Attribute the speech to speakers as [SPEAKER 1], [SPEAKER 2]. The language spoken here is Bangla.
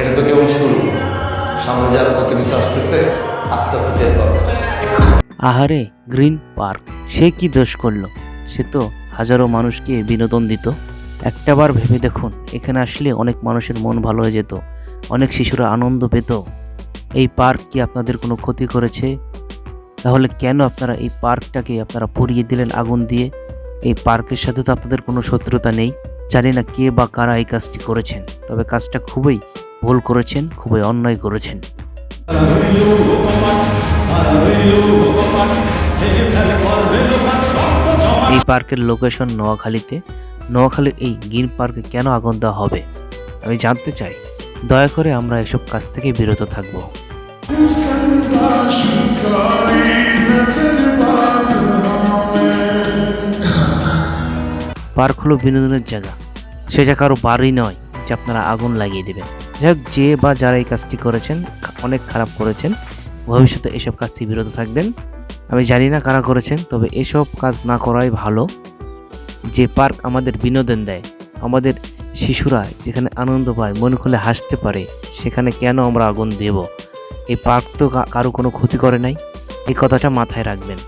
[SPEAKER 1] এটা তো কেবল শুরু, সামনে যারা কত কিছু আসতেছে, আস্তে আস্তে টের পাবে।
[SPEAKER 2] আহারে, গ্রিন পার্ক সে কি দোষ করলো? সে তো হাজারো মানুষকে বিনোদন দিত। একটাবার ভেবে দেখুন, এখানে আসলে অনেক মানুষের মন ভালো হয়ে যেত, অনেক শিশুরা আনন্দ পেত। এই পার্ক কি আপনাদের কোনো ক্ষতি করেছে? তাহলে কেন আপনারা এই পার্কটাকে আপনারা পুড়িয়ে দিলেন আগুন দিয়ে? এই পার্কের সাথে তো আপনাদের কোনো শত্রুতা নেই। জানি না কে বা কারা এই কাজটি করেছেন, তবে কাজটা খুবই ভুল করেছেন, খুবই অন্যায় করেছেন। এই পার্কের লোকেশন নোয়াখালীতে। নোয়াখালীর এই গ্রিন পার্কে কেন আগুন দেওয়া হবে আমি জানতে চাই। দয়া করে আমরা এসব কাজ থেকে বিরত থাকব। পার্ক হলো বিনোদনের জায়গা, সেটা কারো বাড়ি নয় যে আপনারা আগুন লাগিয়ে দেবেন। যাই হোক, যে বা যারা এই কাজটি করেছেন অনেক খারাপ করেছেন। ভবিষ্যতে এসব কাজ থেকে বিরত থাকবেন। আমি জানি না কারা করেছেন, তবে এসব কাজ না করাই ভালো। যে পার্ক আমাদের বিনোদন দেয়, আমাদের শিশুরা যেখানে আনন্দ পায়, মন খুলে হাসতে পারে, সেখানে কেন আমরা আগুন দেব? এই পার্ক তো কারো কোনো ক্ষতি করে নাই, এই কথাটা মাথায় রাখবেন।